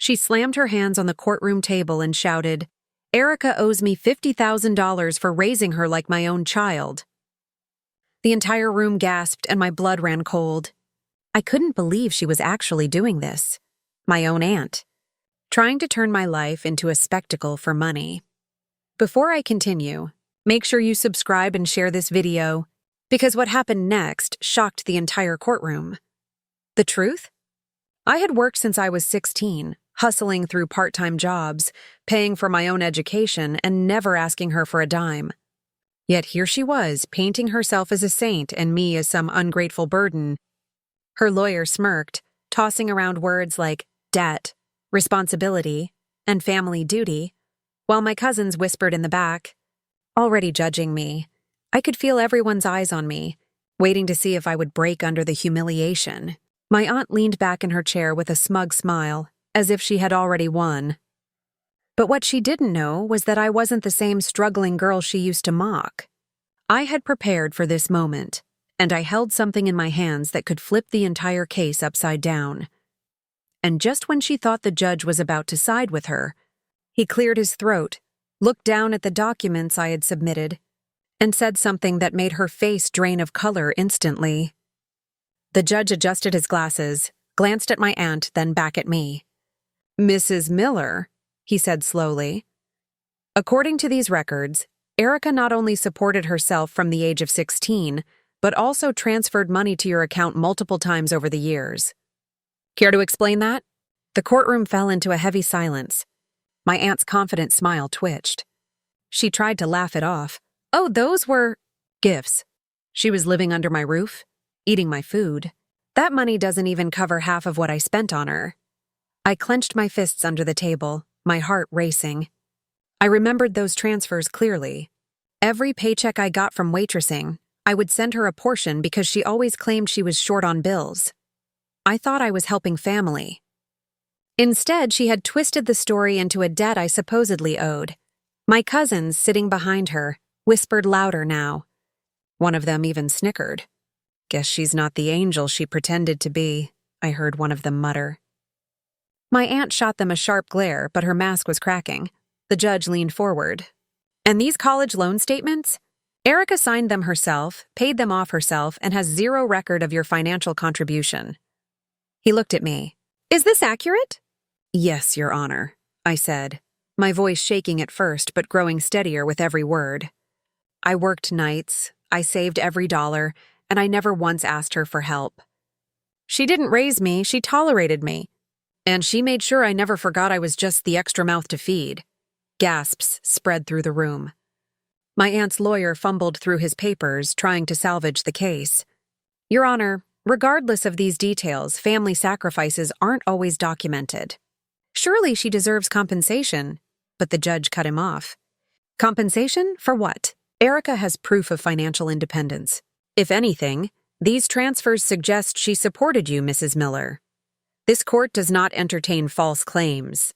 She slammed her hands on the courtroom table and shouted, "Erica owes me $50,000 for raising her like my own child." The entire room gasped and my blood ran cold. I couldn't believe she was actually doing this. My own aunt. Trying to turn my life into a spectacle for money. Before I continue, make sure you subscribe and share this video, because what happened next shocked the entire courtroom. The truth? I had worked since I was 16, hustling through part-time jobs, paying for my own education, and never asking her for a dime. Yet here she was, painting herself as a saint and me as some ungrateful burden. Her lawyer smirked, tossing around words like debt, responsibility, and family duty, while my cousins whispered in the back, already judging me. I could feel everyone's eyes on me, waiting to see if I would break under the humiliation. My aunt leaned back in her chair with a smug smile, as if she had already won. But what she didn't know was that I wasn't the same struggling girl she used to mock. I had prepared for this moment, and I held something in my hands that could flip the entire case upside down. And just when she thought the judge was about to side with her, he cleared his throat, looked down at the documents I had submitted, and said something that made her face drain of color instantly. The judge adjusted his glasses, glanced at my aunt, then back at me. "Mrs. Miller," he said slowly. "According to these records, Erica not only supported herself from the age of 16, but also transferred money to your account multiple times over the years. Care to explain that?" The courtroom fell into a heavy silence. My aunt's confident smile twitched. She tried to laugh it off. "Oh, those were gifts. She was living under my roof, eating my food. That money doesn't even cover half of what I spent on her." I clenched my fists under the table, my heart racing. I remembered those transfers clearly. Every paycheck I got from waitressing, I would send her a portion because she always claimed she was short on bills. I thought I was helping family. Instead, she had twisted the story into a debt I supposedly owed. My cousins, sitting behind her, whispered louder now. One of them even snickered. "Guess she's not the angel she pretended to be," I heard one of them mutter. My aunt shot them a sharp glare, but her mask was cracking. The judge leaned forward. "And these college loan statements? Erica signed them herself, paid them off herself, and has zero record of your financial contribution." He looked at me. "Is this accurate?" "Yes, Your Honor," I said, my voice shaking at first but growing steadier with every word. "I worked nights, I saved every dollar, and I never once asked her for help. She didn't raise me, she tolerated me. And she made sure I never forgot I was just the extra mouth to feed." Gasps spread through the room. My aunt's lawyer fumbled through his papers, trying to salvage the case. "Your Honor, regardless of these details, family sacrifices aren't always documented. Surely she deserves compensation," but the judge cut him off. "Compensation? For what? Erica has proof of financial independence. If anything, these transfers suggest she supported you, Mrs. Miller. This court does not entertain false claims."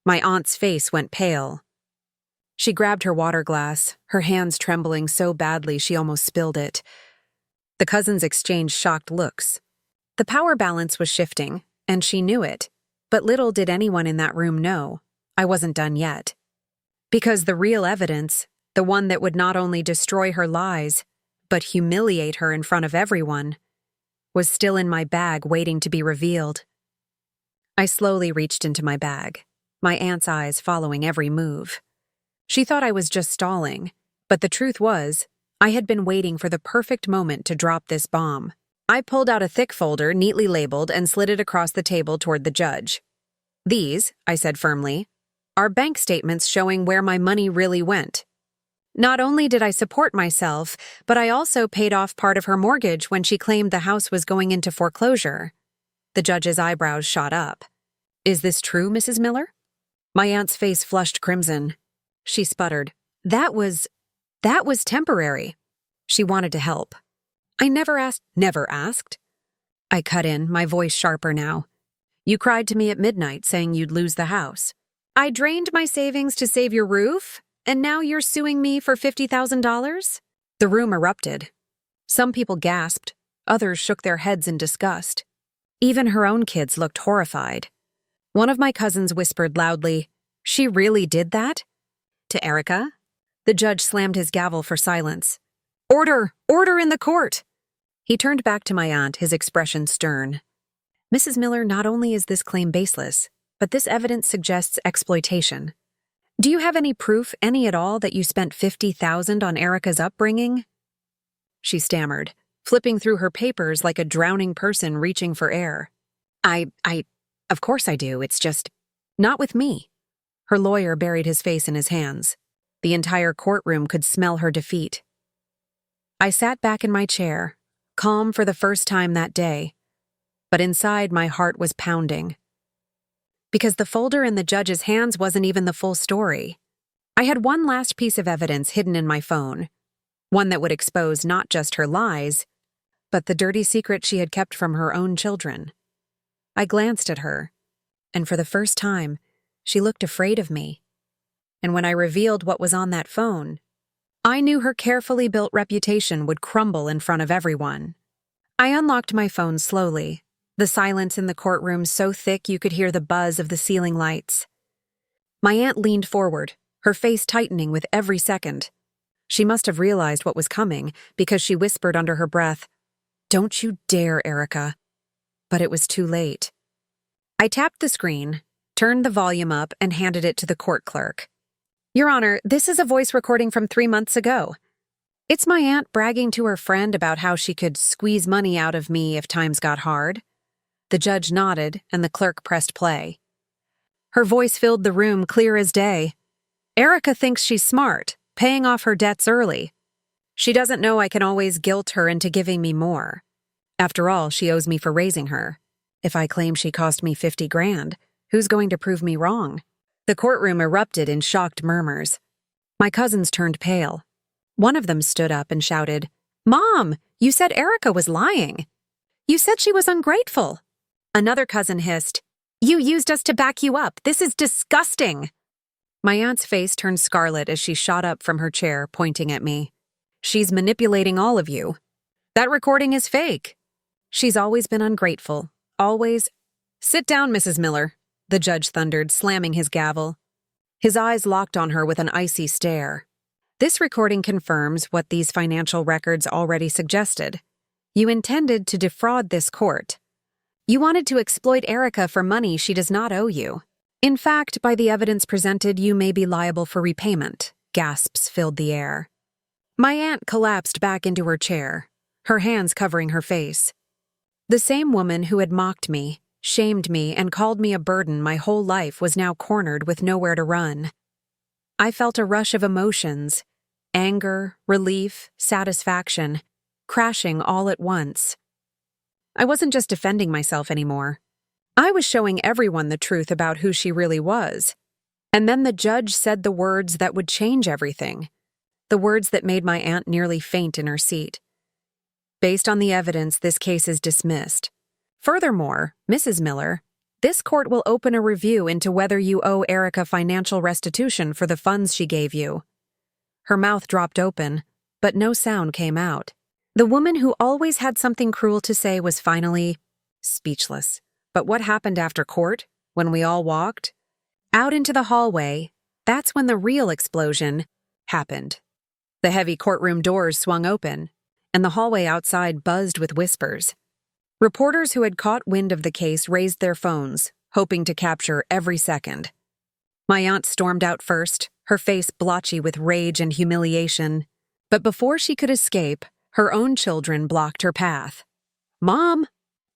My aunt's face went pale. She grabbed her water glass, her hands trembling so badly she almost spilled it. The cousins exchanged shocked looks. The power balance was shifting, and she knew it, but little did anyone in that room know. I wasn't done yet. Because the real evidence, the one that would not only destroy her lies, but humiliate her in front of everyone, was still in my bag waiting to be revealed. I slowly reached into my bag, my aunt's eyes following every move. She thought I was just stalling, but the truth was, I had been waiting for the perfect moment to drop this bomb. I pulled out a thick folder neatly labeled and slid it across the table toward the judge. "These," I said firmly, "are bank statements showing where my money really went. Not only did I support myself, but I also paid off part of her mortgage when she claimed the house was going into foreclosure." The judge's eyebrows shot up. "Is this true, Mrs. Miller?" My aunt's face flushed crimson. She sputtered. That was temporary." She wanted to help. "I never asked." "Never asked?" I cut in, my voice sharper now. "You cried to me at midnight saying you'd lose the house. I drained my savings to save your roof? And now you're suing me for $50,000? The room erupted. Some people gasped, others shook their heads in disgust. Even her own kids looked horrified. One of my cousins whispered loudly, "She really did that?" To Erica. The judge slammed his gavel for silence. "Order! Order in the court!" He turned back to my aunt, his expression stern. "Mrs. Miller, not only is this claim baseless, but this evidence suggests exploitation. Do you have any proof, any at all, that you spent $50,000 on Erica's upbringing?" She stammered, flipping through her papers like a drowning person reaching for air. Of course I do, it's just, not with me." Her lawyer buried his face in his hands. The entire courtroom could smell her defeat. I sat back in my chair, calm for the first time that day, but inside my heart was pounding. Because the folder in the judge's hands wasn't even the full story. I had one last piece of evidence hidden in my phone, one that would expose not just her lies, but the dirty secret she had kept from her own children. I glanced at her, and for the first time, she looked afraid of me. And when I revealed what was on that phone, I knew her carefully built reputation would crumble in front of everyone. I unlocked my phone slowly, the silence in the courtroom so thick you could hear the buzz of the ceiling lights. My aunt leaned forward, her face tightening with every second. She must have realized what was coming because she whispered under her breath, "Don't you dare, Erica." But it was too late. I tapped the screen, turned the volume up, and handed it to the court clerk. "Your Honor, this is a voice recording from 3 months ago. It's my aunt bragging to her friend about how she could squeeze money out of me if times got hard." The judge nodded, and the clerk pressed play. Her voice filled the room clear as day. "Erica thinks she's smart, paying off her debts early. She doesn't know I can always guilt her into giving me more. After all, she owes me for raising her. If I claim she cost me 50 grand, who's going to prove me wrong?" The courtroom erupted in shocked murmurs. My cousins turned pale. One of them stood up and shouted, "Mom, you said Erica was lying. You said she was ungrateful." Another cousin hissed, "You used us to back you up. This is disgusting." My aunt's face turned scarlet as she shot up from her chair, pointing at me. "She's manipulating all of you. That recording is fake. She's always been ungrateful. Always." "Sit down, Mrs. Miller," the judge thundered, slamming his gavel. His eyes locked on her with an icy stare. "This recording confirms what these financial records already suggested. You intended to defraud this court. You wanted to exploit Erica for money she does not owe you. In fact, by the evidence presented, you may be liable for repayment." Gasps filled the air. My aunt collapsed back into her chair, her hands covering her face. The same woman who had mocked me, shamed me, and called me a burden my whole life was now cornered with nowhere to run. I felt a rush of emotions, anger, relief, satisfaction, crashing all at once. I wasn't just defending myself anymore. I was showing everyone the truth about who she really was. And then the judge said the words that would change everything, the words that made my aunt nearly faint in her seat. "Based on the evidence, this case is dismissed. Furthermore, Mrs. Miller, this court will open a review into whether you owe Erica financial restitution for the funds she gave you." Her mouth dropped open, but no sound came out. The woman who always had something cruel to say was finally speechless. But what happened after court, when we all walked out into the hallway, that's when the real explosion happened. The heavy courtroom doors swung open, and the hallway outside buzzed with whispers. Reporters who had caught wind of the case raised their phones, hoping to capture every second. My aunt stormed out first, her face blotchy with rage and humiliation. But before she could escape, her own children blocked her path. "Mom!"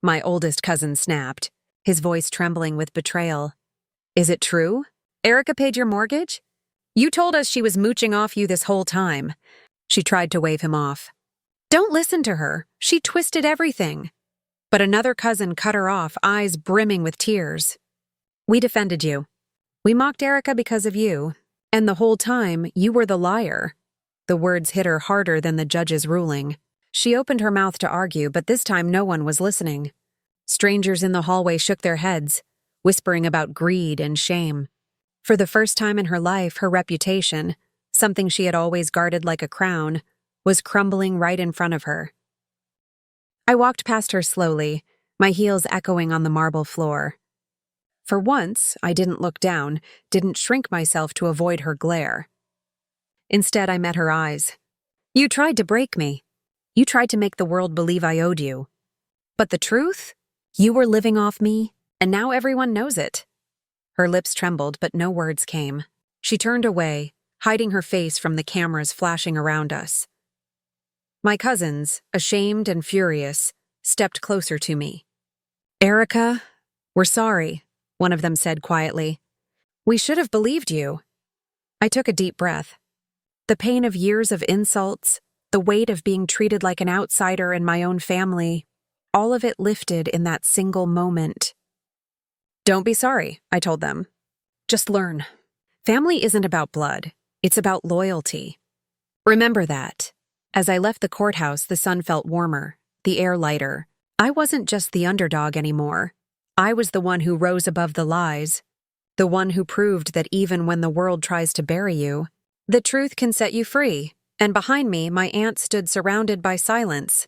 my oldest cousin snapped, his voice trembling with betrayal. "Is it true? Erica paid your mortgage? You told us she was mooching off you this whole time." She tried to wave him off. "Don't listen to her. She twisted everything." But another cousin cut her off, eyes brimming with tears. "We defended you. We mocked Erica because of you. And the whole time, you were the liar." The words hit her harder than the judge's ruling. She opened her mouth to argue, but this time no one was listening. Strangers in the hallway shook their heads, whispering about greed and shame. For the first time in her life, her reputation, something she had always guarded like a crown, was crumbling right in front of her. I walked past her slowly, my heels echoing on the marble floor. For once, I didn't look down, didn't shrink myself to avoid her glare. Instead, I met her eyes. You tried to break me. You tried to make the world believe I owed you. But the truth? You were living off me, and now everyone knows it. Her lips trembled, but no words came. She turned away, hiding her face from the cameras flashing around us. My cousins, ashamed and furious, stepped closer to me. Erica, we're sorry, one of them said quietly. We should have believed you. I took a deep breath. The pain of years of insults, the weight of being treated like an outsider in my own family, all of it lifted in that single moment. Don't be sorry, I told them. Just learn. Family isn't about blood, it's about loyalty. Remember that. As I left the courthouse, the sun felt warmer, the air lighter. I wasn't just the underdog anymore. I was the one who rose above the lies, the one who proved that even when the world tries to bury you, the truth can set you free. And behind me, my aunt stood surrounded by silence.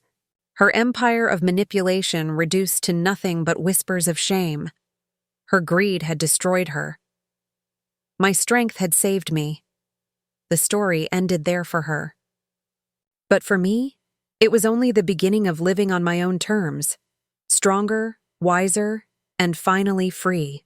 Her empire of manipulation reduced to nothing but whispers of shame. Her greed had destroyed her. My strength had saved me. The story ended there for her. But for me, it was only the beginning of living on my own terms, stronger, wiser, and finally free.